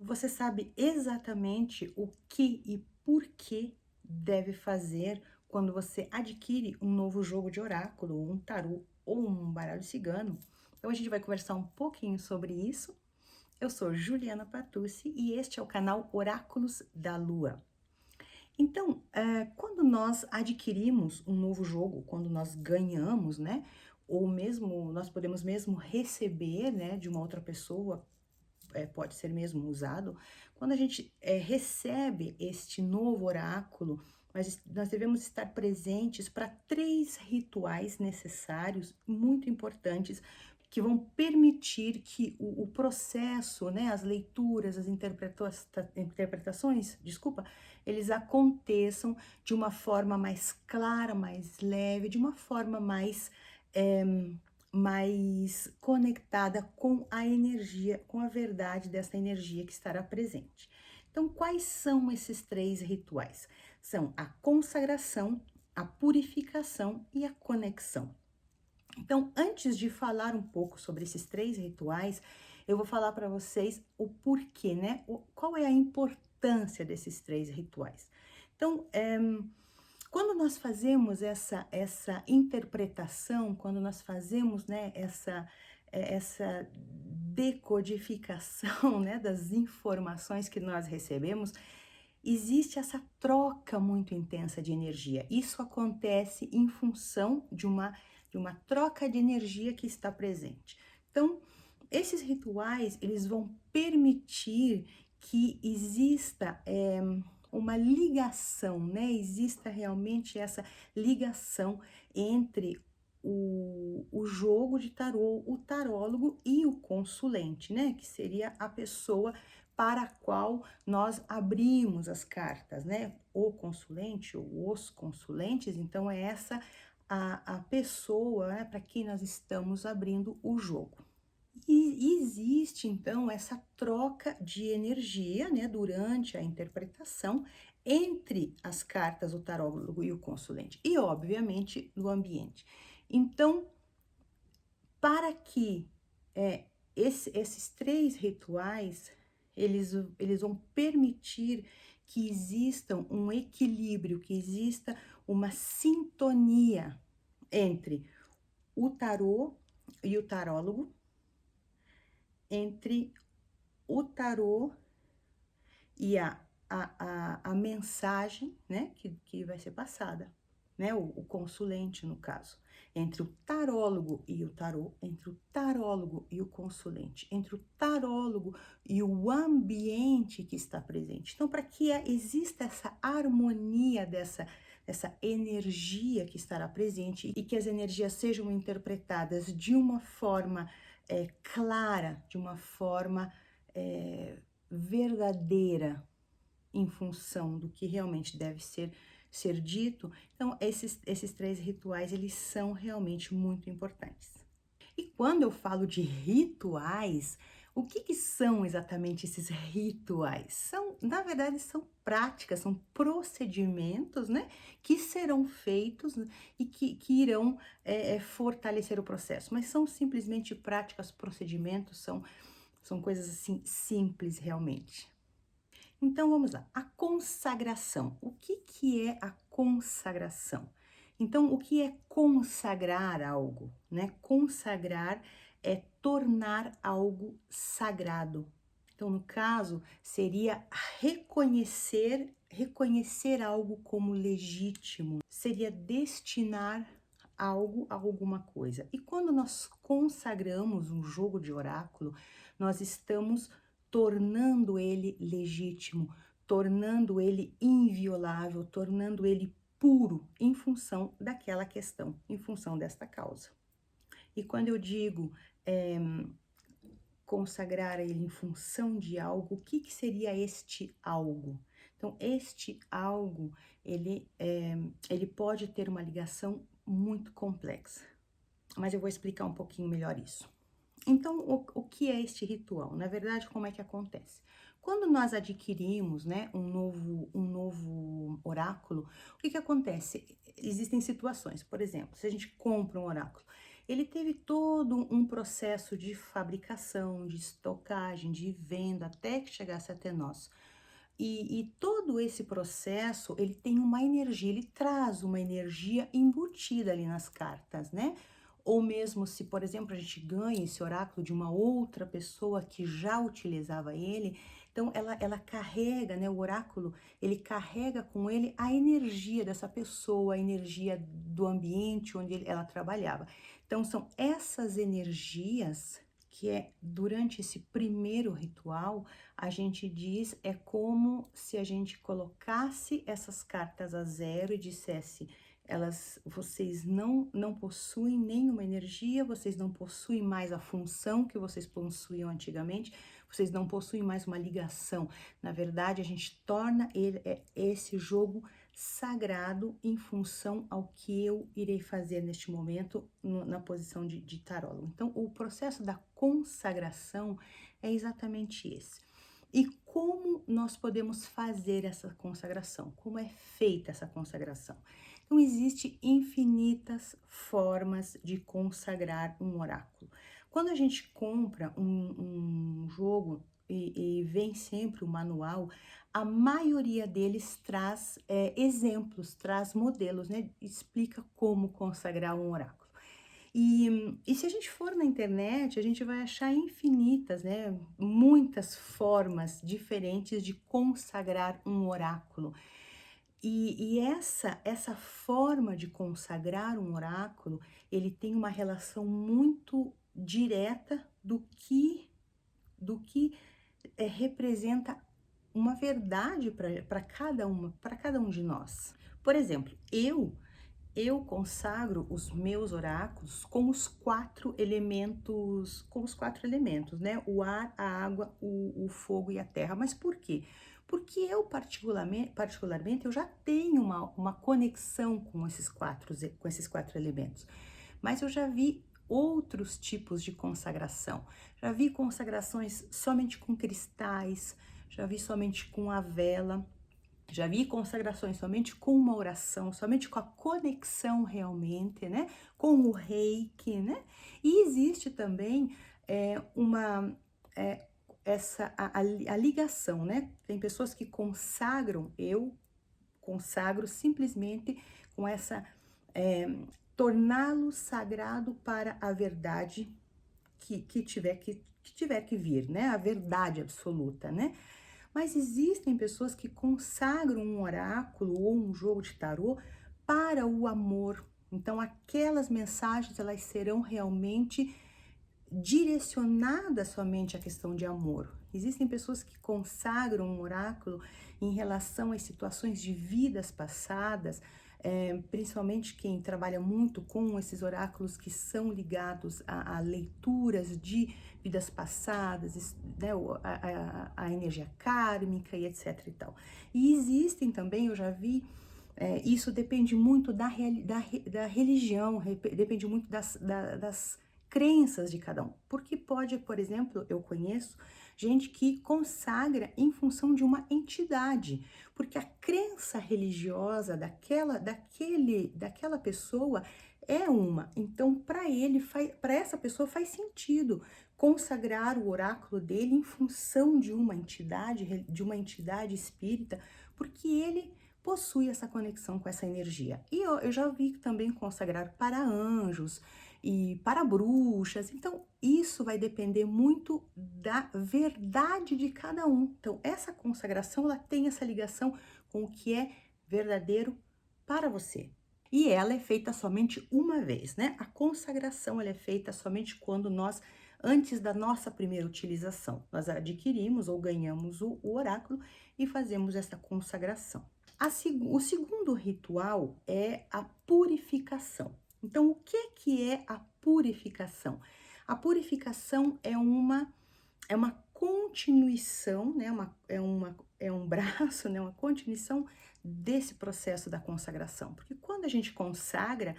Você sabe exatamente o que e por que deve fazer quando você adquire um novo jogo de oráculo, um tarô ou um baralho cigano? Então a gente vai conversar um pouquinho sobre isso. Eu sou Juliana Patucci e este é o canal Oráculos da Lua. Então, quando nós adquirimos um novo jogo, quando nós ganhamos, né? Ou mesmo nós podemos mesmo receber, né, de uma outra pessoa, pode ser mesmo usado, quando a gente recebe este novo oráculo, nós devemos estar presentes para três rituais necessários, muito importantes, que vão permitir que o processo, né, as leituras, as interpretações, desculpa, eles aconteçam de uma forma mais clara, mais leve, de uma forma eh, mais conectada com a energia, com a verdade dessa energia que estará presente. Então, quais são esses três rituais? São a consagração, a purificação e a conexão. Então, antes de falar um pouco sobre esses três rituais, eu vou falar para vocês o porquê, né? Qual é a importância desses três rituais. Então, quando nós fazemos essa interpretação, quando nós fazemos, né, essa decodificação, né, das informações que nós recebemos, existe essa troca muito intensa de energia. Isso acontece em função de uma troca de energia que está presente. Então, esses rituais, eles vão permitir que exista uma ligação, né? Exista realmente essa ligação entre o jogo de tarô, o tarólogo e o consulente, né? Que seria a pessoa para a qual nós abrimos as cartas, né? O consulente ou os consulentes, então é essa a pessoa, né, para quem nós estamos abrindo o jogo. E existe então essa troca de energia, né, durante a interpretação entre as cartas, o tarólogo e o consulente, e obviamente no ambiente. Então, para que esses três rituais eles vão permitir que exista um equilíbrio, que exista uma sintonia entre o tarô e o tarólogo, entre o tarô e a mensagem, né, que vai ser passada, né, o consulente, no caso, entre o tarólogo e o tarô, entre o tarólogo e o consulente, entre o tarólogo e o ambiente que está presente. Então, para que exista essa harmonia dessa energia que estará presente e que as energias sejam interpretadas de uma forma clara, de uma forma verdadeira, em função do que realmente deve ser dito. Então, esses três rituais, eles são realmente muito importantes. E quando eu falo de rituais, o que são exatamente esses rituais? Na verdade, são práticas, são procedimentos, né, que serão feitos, né, e que irão fortalecer o processo. Mas são simplesmente práticas, procedimentos, são coisas assim simples realmente. Então vamos lá, a consagração. O que é a consagração? Então, o que é consagrar algo, né? Consagrar é tornar algo sagrado. Então, no caso, seria reconhecer algo como legítimo, seria destinar algo a alguma coisa. E quando nós consagramos um jogo de oráculo, nós estamos tornando ele legítimo, tornando ele inviolável, tornando ele puro em função daquela questão, em função desta causa. E quando eu digo consagrar ele em função de algo, o que seria este algo? Então, este algo, ele pode ter uma ligação muito complexa, mas eu vou explicar um pouquinho melhor isso. Então, o que é este ritual? Na verdade, como é que acontece? Quando nós adquirimos, né, um novo oráculo, o que acontece? Existem situações, por exemplo, se a gente compra um oráculo ele teve todo um processo de fabricação, de estocagem, de venda, até que chegasse até nós. E todo esse processo, ele tem uma energia, ele traz uma energia embutida ali nas cartas, né? Ou mesmo se, por exemplo, a gente ganha esse oráculo de uma outra pessoa que já utilizava ele, então ela carrega, né? O oráculo, ele carrega com ele a energia dessa pessoa, a energia do ambiente onde ela trabalhava. Então são essas energias que é durante esse primeiro ritual a gente diz é como se a gente colocasse essas cartas a zero e dissesse, vocês não possuem nenhuma energia, vocês não possuem mais a função que vocês possuíam antigamente, vocês não possuem mais uma ligação. Na verdade, a gente torna esse jogo sagrado em função ao que eu irei fazer neste momento na posição de tarólogo. Então, o processo da consagração é exatamente esse. E como nós podemos fazer essa consagração? Como é feita essa consagração? Então, existem infinitas formas de consagrar um oráculo. Quando a gente compra um jogo e vem sempre o manual, a maioria deles traz exemplos, traz modelos, né? Explica como consagrar um oráculo. E se a gente for na internet, a gente vai achar infinitas, né? Muitas formas diferentes de consagrar um oráculo. E essa forma de consagrar um oráculo, ele tem uma relação muito direta do que representa uma verdade para cada um de nós. Por exemplo, eu consagro os meus oráculos com os quatro elementos, né? O ar, a água, o fogo e a terra. Mas por quê? Porque eu, particularmente eu já tenho uma conexão com esses quatro elementos. Mas eu já vi outros tipos de consagração. Já vi consagrações somente com cristais, já vi somente com a vela. Já vi consagrações somente com uma oração, somente com a conexão realmente, né? Com o reiki, né? E existe também uma a ligação, né? Tem pessoas que consagram, eu consagro simplesmente com essa torná-lo sagrado para a verdade que tiver que vir, né? A verdade absoluta, né? Mas existem pessoas que consagram um oráculo ou um jogo de tarô para o amor. Então, aquelas mensagens, elas serão realmente direcionadas somente à questão de amor. Existem pessoas que consagram um oráculo em relação às situações de vidas passadas, principalmente quem trabalha muito com esses oráculos que são ligados a leituras de vidas passadas, né, a energia kármica e etc e tal. E existem também, eu já vi, isso depende muito da religião, depende muito das crenças de cada um. Porque pode, por exemplo, eu conheço gente que consagra em função de uma entidade, porque a crença religiosa daquela pessoa é uma. Então, para essa pessoa faz sentido consagrar o oráculo dele em função de uma entidade espírita, porque ele possui essa conexão com essa energia. E eu já vi também consagrar para anjos e para bruxas. Então, isso vai depender muito da verdade de cada um. Então, essa consagração, ela tem essa ligação com o que é verdadeiro para você. E ela é feita somente uma vez, né? A consagração, ela é feita somente quando antes da nossa primeira utilização, nós adquirimos ou ganhamos o oráculo e fazemos essa consagração. O segundo ritual é a purificação. Então, o que é a purificação? A purificação é uma continuação, né? É um braço, né? Uma continuação desse processo da consagração. Porque quando a gente consagra,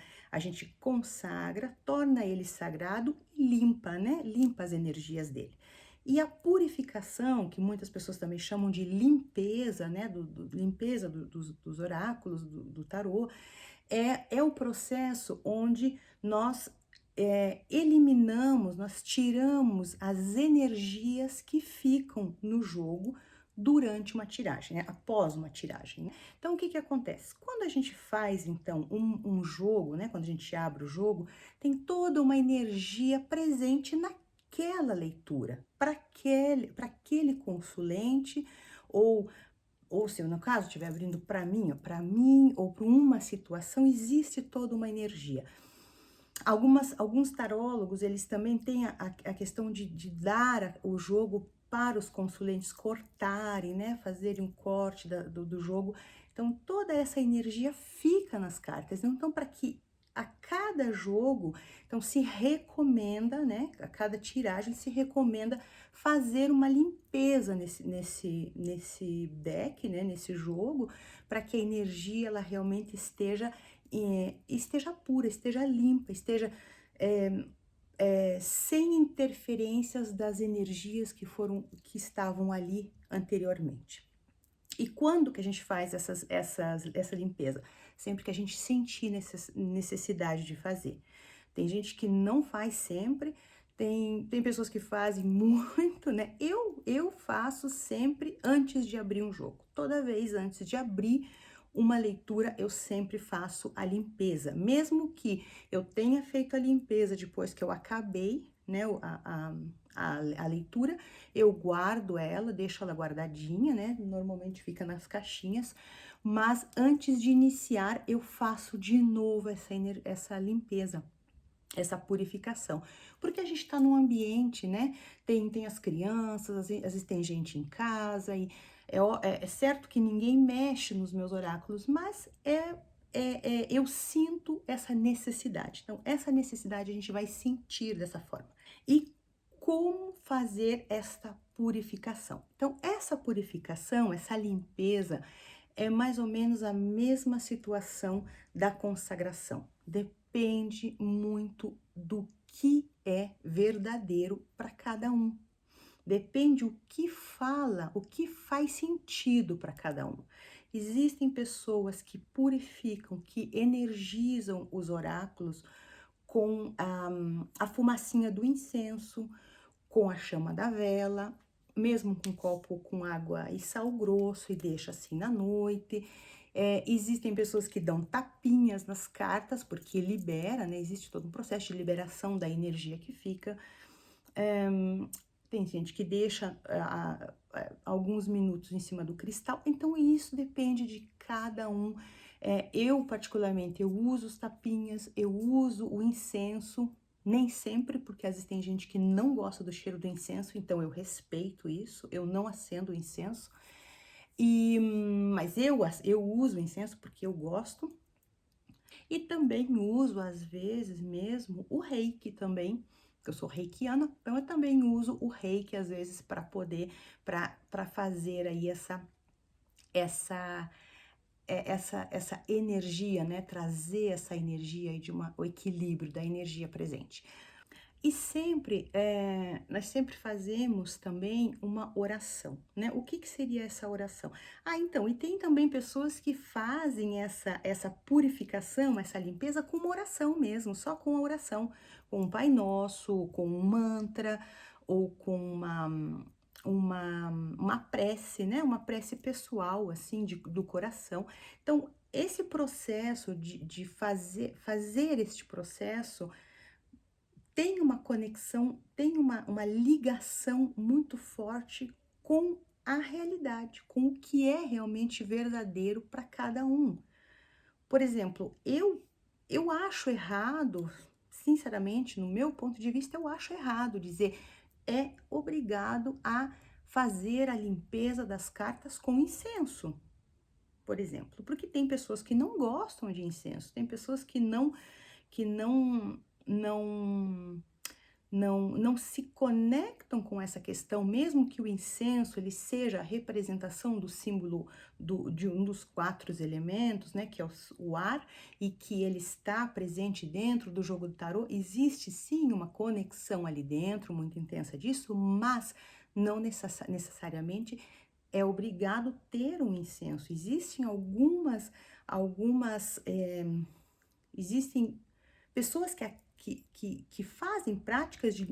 torna ele sagrado e limpa, né? Limpa as energias dele. E a purificação, que muitas pessoas também chamam de limpeza, né? Limpeza dos oráculos, do tarô, é o processo onde nós eliminamos, nós tiramos as energias que ficam no jogo durante uma tiragem, né? Após uma tiragem, né? Então, o que que acontece? Quando a gente faz, então, um jogo, né? Quando a gente abre o jogo, tem toda uma energia presente naquela leitura, para aquele consulente, ou, ou se eu, no caso, estiver abrindo para mim, ou para uma situação, existe toda uma energia. Alguns tarólogos, eles também têm a questão de dar o jogo para os consulentes cortarem, né? Fazerem um corte do jogo. Então, toda essa energia fica nas cartas. Então, para que a cada jogo, então se recomenda, né? A cada tiragem se recomenda fazer uma limpeza nesse deck, né? Nesse jogo, para que a energia ela realmente esteja pura, esteja limpa, esteja sem interferências das energias que estavam ali anteriormente. E quando que a gente faz essa limpeza? Sempre que a gente sentir necessidade de fazer. Tem gente que não faz sempre, tem pessoas que fazem muito, né? Eu faço sempre antes de abrir um jogo. Toda vez antes de abrir uma leitura, eu sempre faço a limpeza. Mesmo que eu tenha feito a limpeza depois que eu acabei, né, a leitura, eu guardo ela, deixo ela guardadinha, né? Normalmente fica nas caixinhas, mas antes de iniciar, eu faço de novo essa limpeza, essa purificação. Porque a gente está num ambiente, né? Tem as crianças, às vezes tem gente em casa, e é certo que ninguém mexe nos meus oráculos, mas eu sinto essa necessidade. Então, essa necessidade a gente vai sentir dessa forma. E como fazer esta purificação? Então, essa purificação, essa limpeza, é mais ou menos a mesma situação da consagração. Depende muito do que é verdadeiro para cada um. Depende o que fala, o que faz sentido para cada um. Existem pessoas que purificam, que energizam os oráculos com a fumacinha do incenso, com a chama da vela, mesmo com um copo com água e sal grosso e deixa assim na noite. Existem pessoas que dão tapinhas nas cartas, porque libera, né? Existe todo um processo de liberação da energia que fica. Tem gente que deixa alguns minutos em cima do cristal, então isso depende de cada um. Eu, particularmente, eu uso os tapinhas, eu uso o incenso, nem sempre, porque às vezes tem gente que não gosta do cheiro do incenso, então eu respeito isso, eu não acendo o incenso, mas eu uso o incenso porque eu gosto, e também uso, às vezes mesmo, o reiki também, eu sou reikiana, então eu também uso o reiki, às vezes, para fazer aí essa energia, né? Trazer essa energia aí o equilíbrio da energia presente. E sempre, nós sempre fazemos também uma oração, né? O que que seria essa oração? Então, e tem também pessoas que fazem essa purificação, essa limpeza com uma oração mesmo, só com a oração, com um Pai Nosso, com um mantra, ou com uma prece, né? Uma prece pessoal, assim, do coração. Então, esse processo de fazer este processo tem uma conexão, tem uma ligação muito forte com a realidade, com o que é realmente verdadeiro para cada um. Por exemplo, eu acho errado, sinceramente, no meu ponto de vista, eu acho errado dizer é obrigado a fazer a limpeza das cartas com incenso, por exemplo, porque tem pessoas que não gostam de incenso, tem pessoas que não se conectam com essa questão, mesmo que o incenso ele seja a representação do símbolo de um dos 4 elementos, né, que é o ar, e que ele está presente dentro do jogo do tarô, existe sim uma conexão ali dentro, muito intensa disso, mas não necessariamente é obrigado ter um incenso. Existem pessoas que que fazem práticas de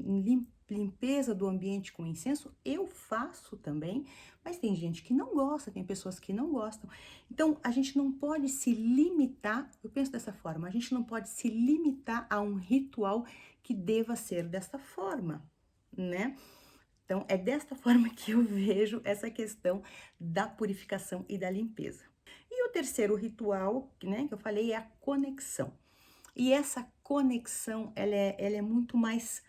limpeza do ambiente com incenso, eu faço também, mas tem gente que não gosta, tem pessoas que não gostam. Então, a gente não pode se limitar, eu penso dessa forma, a gente não pode se limitar a um ritual que deva ser desta forma, né? Então, é desta forma que eu vejo essa questão da purificação e da limpeza. E o terceiro ritual, né, que eu falei, é a conexão. E essa conexão, ela é muito mais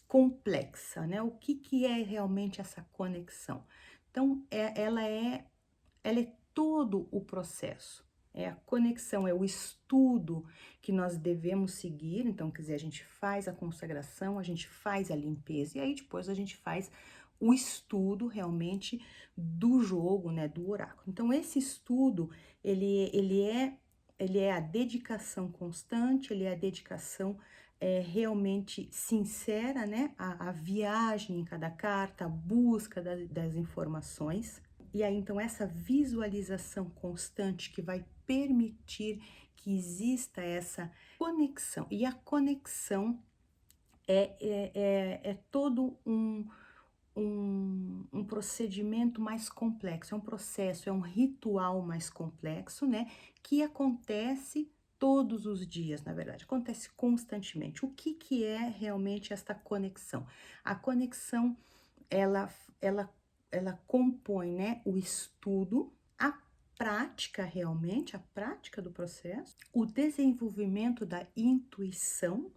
complexa, né? O que que é realmente essa conexão? Então, ela é todo o processo. É a conexão, é o estudo que nós devemos seguir. Então, quer dizer, a gente faz a consagração, a gente faz a limpeza, e aí depois a gente faz o estudo realmente do jogo, né, do oráculo. Então, esse estudo, ele é a dedicação constante, ele é a dedicação realmente sincera, né? A viagem em cada carta, a busca das informações. E aí, então, essa visualização constante que vai permitir que exista essa conexão. E a conexão é todo um procedimento mais complexo, é um processo, é um ritual mais complexo, né? Que acontece todos os dias, na verdade, acontece constantemente. O que que é realmente esta conexão? A conexão, ela, ela, ela compõe, né, o estudo, a prática realmente, a prática do processo, o desenvolvimento da intuição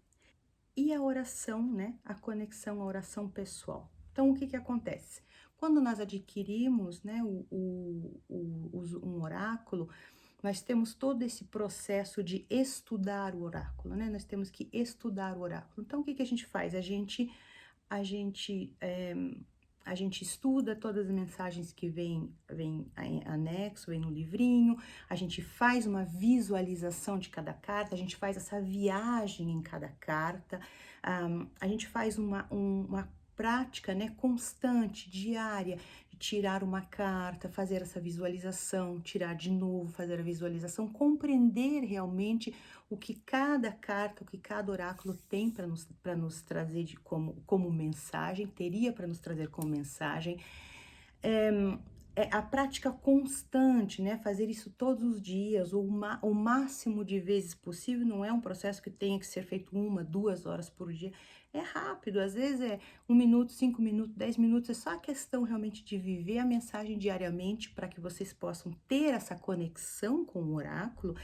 e a oração, né, a conexão, a oração pessoal. Então, o que que acontece? Quando nós adquirimos, né, um oráculo, nós temos todo esse processo de estudar o oráculo, né? Nós temos que estudar o oráculo. Então, o que que a gente faz? A gente, a gente estuda todas as mensagens que vem em anexo, vem no livrinho, a gente faz uma visualização de cada carta, a gente faz essa viagem em cada carta, a gente faz uma prática, né, constante, diária, de tirar uma carta, fazer essa visualização, tirar de novo, fazer a visualização, compreender realmente o que cada carta, o que cada oráculo tem para nos trazer como mensagem, teria para nos trazer como mensagem. É a prática constante, né? Fazer isso todos os dias, ou o máximo de vezes possível, não é um processo que tenha que ser feito 1, 2 horas por dia. É rápido, às vezes é 1 minuto, 5 minutos, 10 minutos, é só a questão realmente de viver a mensagem diariamente para que vocês possam ter essa conexão com o oráculo.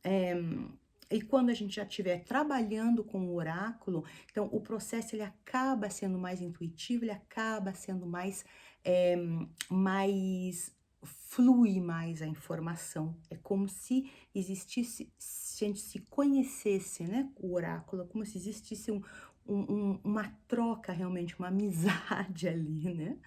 É, e quando a gente já estiver trabalhando com o oráculo, então o processo ele acaba sendo mais intuitivo, ele acaba sendo mais flui mais a informação. É como se existisse, se a gente se conhecesse, né, o oráculo, como se existisse uma troca realmente, uma amizade ali, né?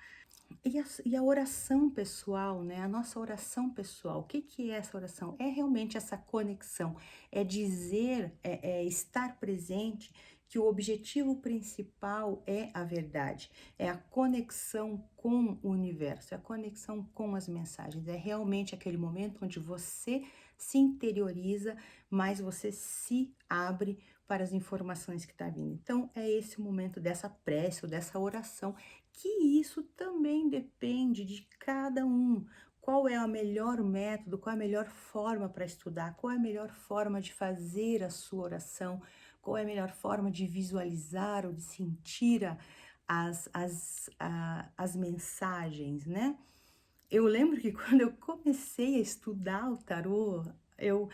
E a oração pessoal, né? A nossa oração pessoal, o que que é essa oração? É realmente essa conexão, é dizer, é estar presente que o objetivo principal é a verdade, é a conexão com o universo, é a conexão com as mensagens, é realmente aquele momento onde você se interioriza, mas você se abre para as informações que estão vindo. Então, é esse o momento dessa prece ou dessa oração, que isso também depende de cada um. Qual é o melhor método, qual é a melhor forma para estudar, qual é a melhor forma de fazer a sua oração, qual é a melhor forma de visualizar ou de sentir as mensagens, né? Eu lembro que quando eu comecei a estudar o tarô, eu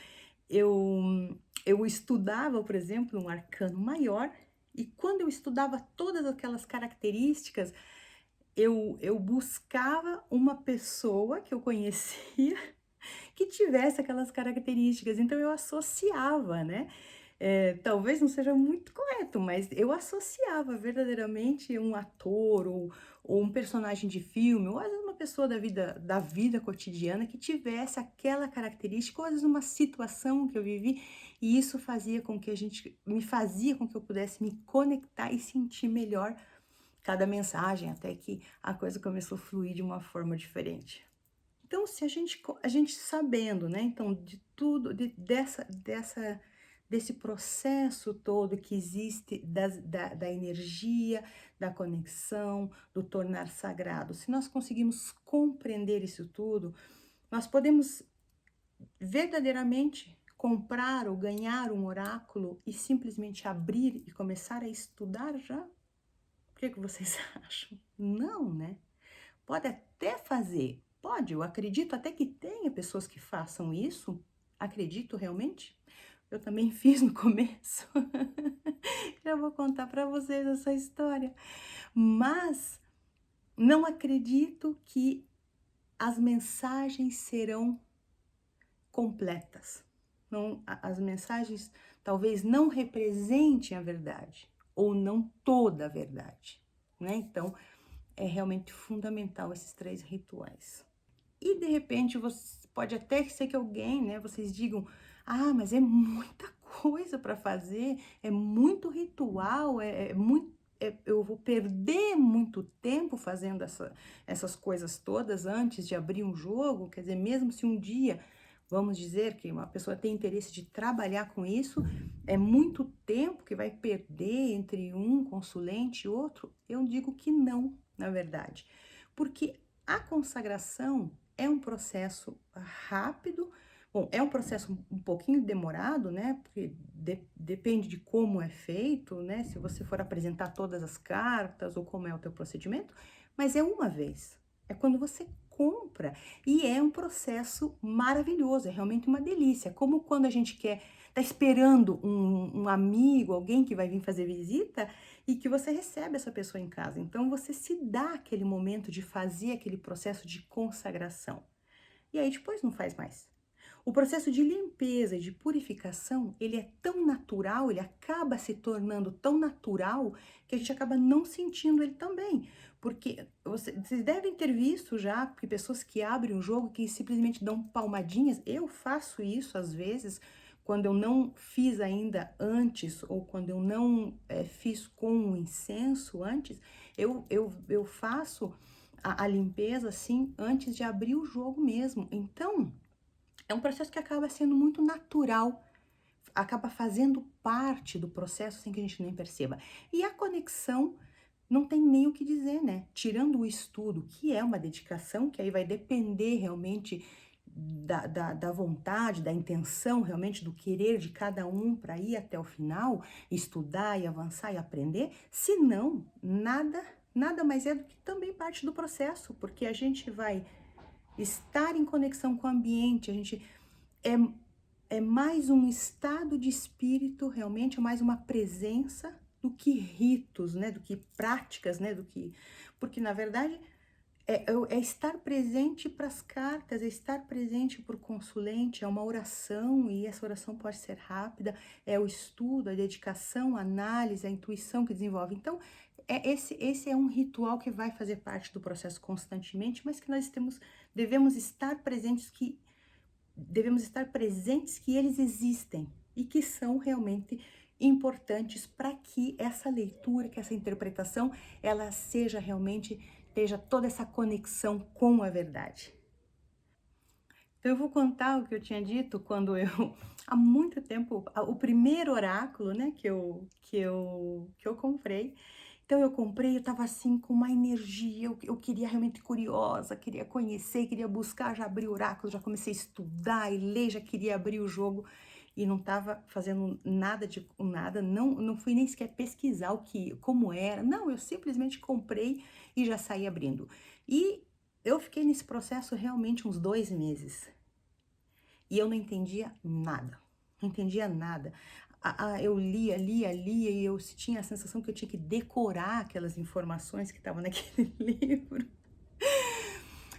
estudava, por exemplo, um arcano maior, e quando eu estudava todas aquelas características, eu buscava uma pessoa que eu conhecia que tivesse aquelas características, então eu associava, né? Talvez não seja muito correto, mas eu associava verdadeiramente um ator ou um personagem de filme, ou às vezes uma pessoa da vida cotidiana que tivesse aquela característica, ou às vezes uma situação que eu vivi, e isso me fazia com que eu pudesse me conectar e sentir melhor cada mensagem, até que a coisa começou a fluir de uma forma diferente. Então, se a gente sabendo, né, então, de tudo, dessa desse processo todo que existe da energia, da conexão, do tornar sagrado. Se nós conseguimos compreender isso tudo, nós podemos verdadeiramente comprar ou ganhar um oráculo e simplesmente abrir e começar a estudar já? O que vocês acham? Não, né? Pode até fazer, pode, eu acredito até que tenha pessoas que façam isso, acredito realmente. Eu também fiz no começo. Já vou contar para vocês essa história. Mas não acredito que as mensagens serão completas. Não, as mensagens talvez não representem a verdade, ou não toda a verdade, né? Então, é realmente fundamental esses 3 rituais. E de repente, você pode até ser que alguém, né, vocês digam: "Ah, mas é muita coisa para fazer, é muito ritual, eu vou perder muito tempo fazendo essas coisas todas antes de abrir um jogo". Quer dizer, mesmo se um dia, vamos dizer que uma pessoa tem interesse de trabalhar com isso, é muito tempo que vai perder entre um consulente e outro? Eu digo que não, na verdade. Porque a consagração é um processo rápido, bom, é um processo um pouquinho demorado, né? Porque depende de como é feito, né? Se você for apresentar todas as cartas ou como é o teu procedimento, mas é uma vez. É quando você compra e é um processo maravilhoso, é realmente uma delícia. Como quando a gente tá esperando um amigo, alguém que vai vir fazer visita e que você recebe essa pessoa em casa. Então você se dá aquele momento de fazer aquele processo de consagração. E aí depois não faz mais. O processo de limpeza e de purificação, ele é tão natural, ele acaba se tornando tão natural que a gente acaba não sentindo ele também. Porque vocês devem ter visto já que pessoas que abrem um jogo que simplesmente dão palmadinhas. Eu faço isso às vezes quando eu não fiz ainda antes ou quando eu não fiz com um incenso antes, eu faço a limpeza assim antes de abrir o jogo mesmo. Então, é um processo que acaba sendo muito natural, acaba fazendo parte do processo sem que a gente nem perceba. E a conexão não tem nem o que dizer, né? Tirando o estudo, que é uma dedicação, que aí vai depender realmente da vontade, da intenção, realmente do querer de cada um para ir até o final, estudar e avançar e aprender. Se não, nada mais é do que também parte do processo, porque a gente vai estar em conexão com o ambiente, a gente é, é mais um estado de espírito, realmente, é mais uma presença do que ritos, né? Do que práticas, né? Porque na verdade é estar presente para as cartas, é estar presente para o consulente, é uma oração e essa oração pode ser rápida, é o estudo, a dedicação, a análise, a intuição que desenvolve. Então, esse é um ritual que vai fazer parte do processo constantemente, mas que devemos estar presentes que eles existem e que são realmente importantes para que essa leitura, que essa interpretação, ela seja realmente, esteja toda essa conexão com a verdade. Então eu vou contar o que eu tinha dito quando eu, há muito tempo, o primeiro oráculo, né, que eu comprei. Então eu comprei, eu estava assim com uma energia, eu queria realmente curiosa, queria conhecer, queria buscar, já abri o oráculo, já comecei a estudar e ler, já queria abrir o jogo e não estava fazendo nada, não fui nem sequer pesquisar como era, não, eu simplesmente comprei e já saí abrindo. E eu fiquei nesse processo realmente uns 2 meses e eu não entendia nada, não entendia nada. Eu lia e eu tinha a sensação que eu tinha que decorar aquelas informações que estavam naquele livro.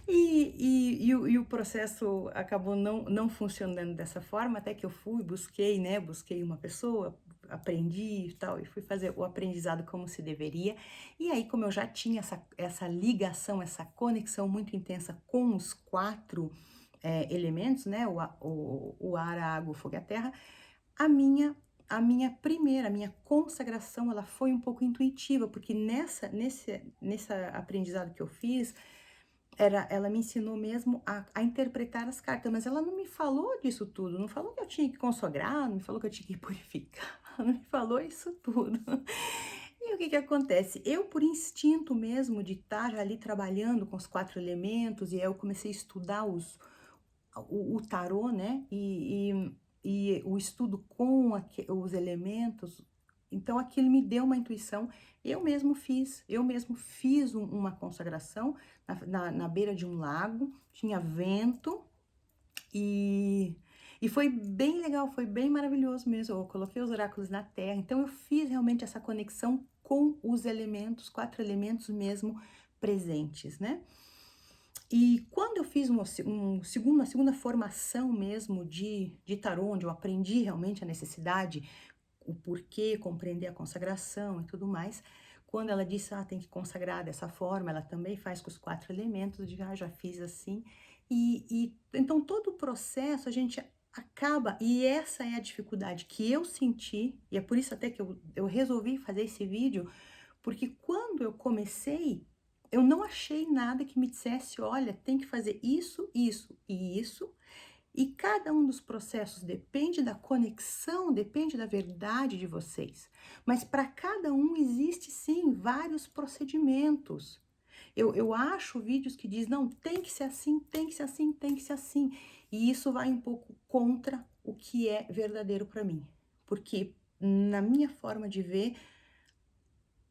E o processo acabou não funcionando dessa forma, até que eu busquei, né? Busquei uma pessoa, aprendi e tal, e fui fazer o aprendizado como se deveria. E aí, como eu já tinha essa ligação, essa conexão muito intensa com os 4 elementos, né? O ar, a água, o fogo e a terra, a minha a minha consagração, ela foi um pouco intuitiva, porque nesse aprendizado que eu fiz, ela me ensinou mesmo a interpretar as cartas, mas ela não me falou disso tudo, não falou que eu tinha que consagrar, não me falou que eu tinha que purificar, não me falou isso tudo. E o que que acontece? Eu, por instinto mesmo de estar ali trabalhando com os 4 elementos, e aí eu comecei a estudar o tarô, né, e o estudo com os elementos, então aquilo me deu uma intuição, eu mesmo fiz uma consagração na beira de um lago, tinha vento, e, e foi bem legal, foi bem maravilhoso mesmo, eu coloquei os oráculos na terra, então eu fiz realmente essa conexão com os elementos, 4 elementos mesmo presentes, né? E quando eu fiz uma segunda formação mesmo de tarô, onde eu aprendi realmente a necessidade, o porquê, compreender a consagração e tudo mais, quando ela disse, tem que consagrar dessa forma, ela também faz com os 4 elementos, eu digo, já fiz assim. Então todo o processo a gente acaba, e essa é a dificuldade que eu senti, e é por isso até que eu resolvi fazer esse vídeo, porque quando eu comecei, eu não achei nada que me dissesse, olha, tem que fazer isso, isso e isso, e cada um dos processos depende da conexão, depende da verdade de vocês. Mas para cada um existe sim vários procedimentos. Eu acho vídeos que diz, não, tem que ser assim, tem que ser assim, tem que ser assim. E isso vai um pouco contra o que é verdadeiro para mim. Porque na minha forma de ver,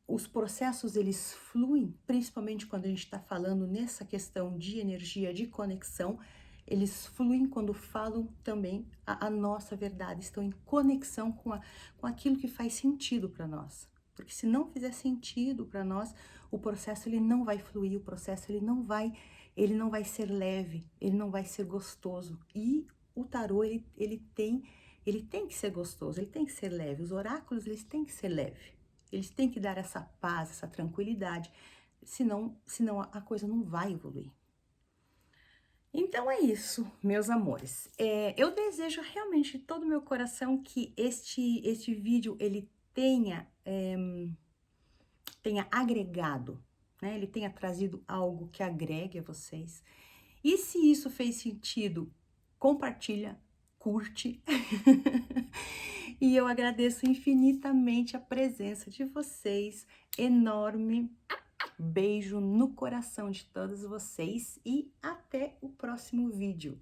os processos eles fluem, principalmente quando a gente está falando nessa questão de energia, de conexão, eles fluem quando falam também a nossa verdade, estão em conexão com aquilo que faz sentido para nós. Porque se não fizer sentido para nós, o processo ele não vai fluir, o processo ele não vai ser leve, ele não vai ser gostoso. E o tarô ele tem que ser gostoso, ele tem que ser leve. Os oráculos eles têm que ser leves. Eles têm que dar essa paz, essa tranquilidade, senão a coisa não vai evoluir. Então é isso, meus amores. Eu desejo realmente de todo o meu coração que este vídeo ele tenha agregado, né? Ele tenha trazido algo que agregue a vocês. E se isso fez sentido, compartilha, curte. E eu agradeço infinitamente a presença de vocês. Enorme beijo no coração de todos vocês e até o próximo vídeo.